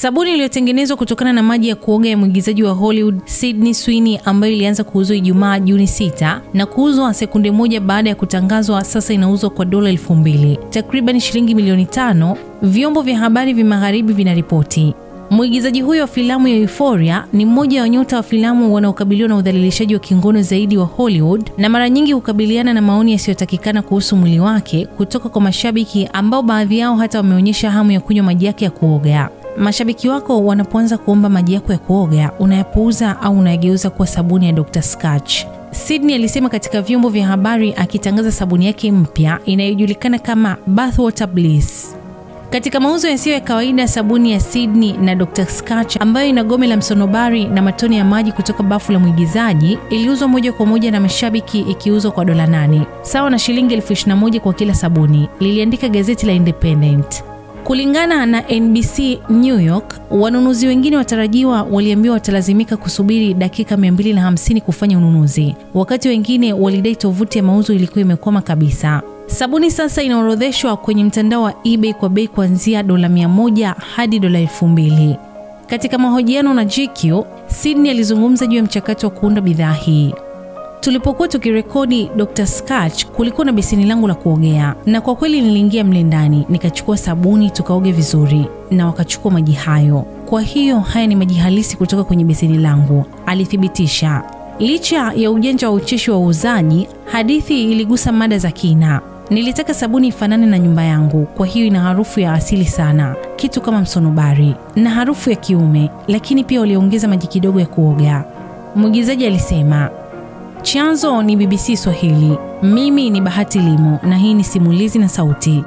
Sabuni iliyotengenezwa kutokana na maji ya kuoga ya mwigizaji wa Hollywood Sydney Sweeney, ambayo ilianza kuuzwa Ijumaa Juni 6 na kuuzwa sekunde moja baada ya kutangazwa, sasa inauzwa kwa $2,000, takriban shilingi milioni 5, vyombo vya habari vya magharibi vinaripoti. Mwigizaji huyo wa filamu ya Euphoria ni mmoja wa nyota wa filamu wanaokabiliwa na udhalilishaji wa kingono zaidi wa Hollywood, na mara nyingi hukabiliana na maoni yasiyotakikana kuhusu mwili wake kutoka kwa mashabiki, ambao baadhi yao hata wameonyesha hamu ya kunywa maji yake ya kuoga. Mashabiki wako wanapoanza kuomba maji yako ya kuoga, unayapuuza au unayageuza kuwa sabuni ya Dr. Scratch. Sydney alisema katika vyombo vya habari akitangaza sabuni yake mpya inayojulikana kama Bathwater Bliss. Katika mauzo yasiyo ya kawaida, sabuni ya Sydney na Dr. Scratch ambayo ina gome la msonobari na matone ya maji kutoka bafu la mwigizaji iliuzwa moja kwa moja na mashabiki, ikiuzwa kwa $8, sawa na shilingi 21,000 kwa kila sabuni, liliandika gazeti la Independent. Kulingana na NBC New York, wanunuzi wengine watarajiwa waliambiwa watalazimika kusubiri dakika 250 kufanya ununuzi, wakati wengine walidai tovuti ya mauzo ilikuwa imekwama kabisa. Sabuni sasa inaorodheshwa kwenye mtandao wa eBay kwa bei kuanzia $100 hadi $2,000. Katika mahojiano na GQ, Sydney alizungumza juu ya mchakato wa kuunda bidhaa hii. Tulipokuwa tukirekodi Dr. Scratch, kulikuwa na beseni langu la kuogea, na kwa kweli niliingia mle ndani, nikachukua sabuni tukaoge vizuri, na wakachukua maji hayo. Kwa hiyo haya ni maji halisi kutoka kwenye beseni langu, alithibitisha. Licha ya ujanja wa ucheshi wa uuzaji, hadithi iligusa mada za kina. Nilitaka sabuni ifanane na nyumba yangu, kwa hiyo ina harufu ya asili sana, kitu kama msonobari na harufu ya kiume, lakini pia waliongeza maji kidogo ya kuoga, mwigizaji alisema. Chanzo ni BBC Swahili. Mimi ni Bahati Limo na hii ni Simulizi na Sauti.